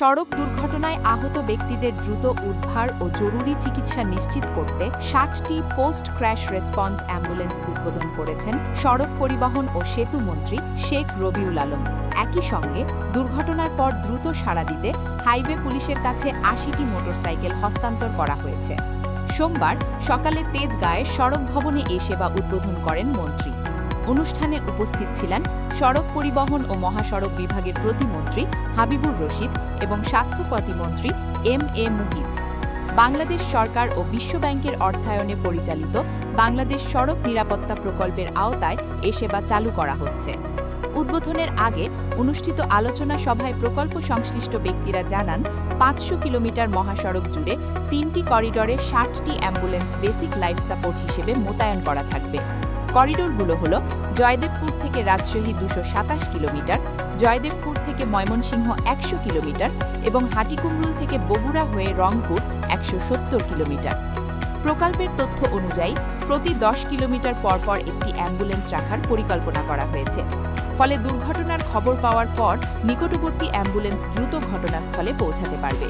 সড়ক দুর্ঘটনায় আহত ব্যক্তিদের দ্রুত উদ্ধার ও জরুরি চিকিৎসা নিশ্চিত করতে 60টি পোস্ট ক্র্যাশ রেসপন্স অ্যাম্বুলেন্স উদ্বোধন করেছেন সড়ক পরিবহন ও সেতু মন্ত্রী শেখ রবিউল আলম। একই সঙ্গে দুর্ঘটনার পর দ্রুত সাড়া দিতে হাইওয়ে পুলিশের কাছে ৮০টি মোটরসাইকেল হস্তান্তর করা হয়েছে। সোমবার সকালে তেজগাঁয়ে সড়ক ভবনে এ সেবা উদ্বোধন করেন মন্ত্রী। অনুষ্ঠানে উপস্থিত ছিলেন সড়ক পরিবহন ও মহাসড়ক বিভাগের প্রতিমন্ত্রী হাবিবুর রশিদ এবং স্বাস্থ্য প্রতিমন্ত্রী এম.এ. মুহিত। বাংলাদেশ সরকার ও বিশ্বব্যাংকের অর্থায়নে পরিচালিত বাংলাদেশ সড়ক নিরাপত্তা প্রকল্পের আওতায় এ সেবা চালু করা হচ্ছে। উদ্বোধনের আগে অনুষ্ঠিত আলোচনা সভায় প্রকল্প সংশ্লিষ্ট ব্যক্তিরা জানান, ৫০০ কিলোমিটার মহাসড়ক জুড়ে ৩টি করিডরে ৬০টি অ্যাম্বুলেন্স বেসিক লাইফ সাপোর্ট হিসেবে মোতায়েন করা থাকবে। করিডোরগুলো হল জয়দেবপুর থেকে রাজশাহী ২২৭ কিলোমিটার, জয়দেবপুর থেকে ময়মনসিংহ ১০০ কিলোমিটার এবং হাটিকুমরুল থেকে বগুড়া হয়ে রংপুর ১৭০ কিলোমিটার। প্রকল্পের তথ্য অনুযায়ী প্রতি ১০ কিলোমিটার পরপর একটি অ্যাম্বুলেন্স রাখার পরিকল্পনা করা হয়েছে। ফলে দুর্ঘটনার খবর পাওয়ার পর নিকটবর্তী অ্যাম্বুলেন্স দ্রুত ঘটনাস্থলে পৌঁছাতে পারবে।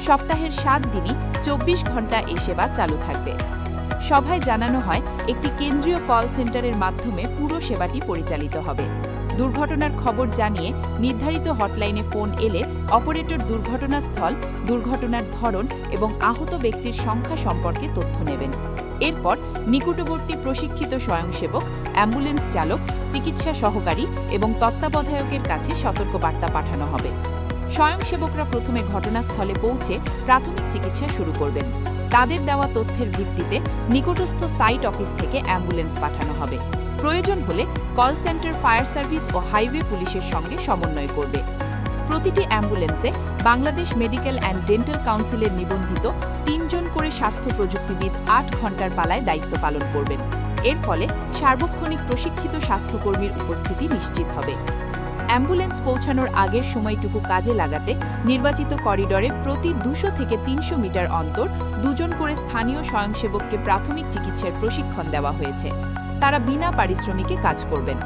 সপ্তাহের ৭ দিনই ২৪ ঘণ্টা এ সেবা চালু থাকবে। সভায় জানানো হয়, একটি কেন্দ্রীয় কল সেন্টারের মাধ্যমে পুরো সেবাটি পরিচালিত হবে। দুর্ঘটনার খবর জানিয়ে নির্ধারিত হটলাইনে ফোন এলে অপারেটর দুর্ঘটনাস্থল, দুর্ঘটনার ধরন এবং আহত ব্যক্তির সংখ্যা সম্পর্কে তথ্য নেবেন। এরপর নিকটবর্তী প্রশিক্ষিত স্বয়ংসেবক, অ্যাম্বুলেন্স চালক, চিকিৎসা সহকারী এবং তত্ত্বাবধায়কের কাছে সতর্কবার্তা পাঠানো হবে। স্বয়ংসেবকরা প্রথমে ঘটনাস্থলে পৌঁছে প্রাথমিক চিকিৎসা শুরু করবেন। তাদের দেওয়া তথ্যের ভিত্তিতে নিকটস্থ সাইট অফিস থেকে অ্যাম্বুলেন্স পাঠানো হবে। প্রয়োজন হলে কল সেন্টার, ফায়ার সার্ভিস ও হাইওয়ে পুলিশের সঙ্গে সমন্বয় করবে। প্রতিটি অ্যাম্বুলেন্সে বাংলাদেশ মেডিকেল অ্যান্ড ডেন্টাল কাউন্সিলের নিবন্ধিত ৩ জন করে স্বাস্থ্য প্রযুক্তিবিদ ৮ ঘণ্টার পালায় দায়িত্ব পালন করবেন। এর ফলে সার্বক্ষণিক প্রশিক্ষিত স্বাস্থ্যকর্মীর উপস্থিতি নিশ্চিত হবে। অ্যাম্বুলেন্স পৌঁছানোর আগের সময়টুকু কাজে লাগাতে নির্বাচিত করিডরে প্রতি ২০০ থেকে ৩০০ মিটার অন্তর ২ জন করে স্থানীয় স্বয়ংসেবককে প্রাথমিক চিকিৎসার প্রশিক্ষণ দেওয়া হয়েছে। তারা বিনা পারিশ্রমিকে কাজ করবেন।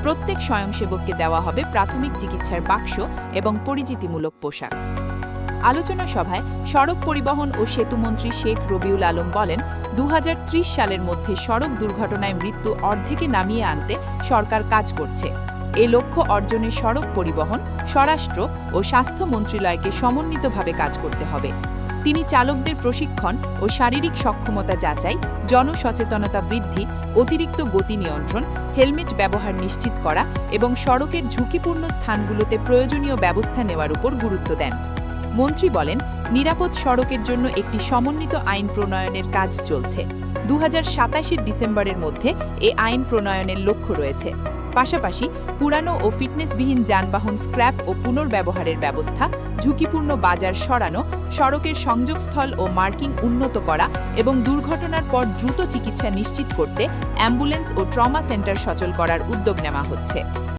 প্রত্যেক স্বয়ংসেবককে দেওয়া হবে প্রাথমিক চিকিৎসার বাক্স এবং পরিচিতিমূলক পোশাক। আলোচনা সভায় সড়ক পরিবহন ও সেতুমন্ত্রী শেখ রবিউল আলম বলেন, ২০৩০ সালের মধ্যে সড়ক দুর্ঘটনায় মৃত্যু অর্ধেকে নামিয়ে আনতে সরকার কাজ করছে। এ লক্ষ্য অর্জনে সড়ক পরিবহন, স্বরাষ্ট্র ও স্বাস্থ্য মন্ত্রণালয়কে সমন্বিতভাবে কাজ করতে হবে। তিনি চালকদের প্রশিক্ষণ ও শারীরিক সক্ষমতা যাচাই, জনসচেতনতা বৃদ্ধি, অতিরিক্ত গতি নিয়ন্ত্রণ, হেলমেট ব্যবহার নিশ্চিত করা এবং সড়কের ঝুঁকিপূর্ণ স্থানগুলোতে প্রয়োজনীয় ব্যবস্থা নেওয়ার উপর গুরুত্ব দেন। মন্ত্রী বলেন, নিরাপদ সড়কের জন্য একটি সমন্বিত আইন প্রণয়নের কাজ চলছে। ২০২৭ ডিসেম্বরের মধ্যে এ আইন প্রণয়নের লক্ষ্য রয়েছে। পাশাপাশি পুরানো ও ফিটনেসবিহীন যানবাহন স্ক্র্যাপ ও পুনর্ব্যবহারের ব্যবস্থা, ঝুঁকিপূর্ণ বাজার সরানো, সড়কের সংযোগস্থল ও মার্কিং উন্নত করা এবং দুর্ঘটনার পর দ্রুত চিকিৎসা নিশ্চিত করতে অ্যাম্বুলেন্স ও ট্রমা সেন্টার সচল করার উদ্যোগ নেওয়া হচ্ছে।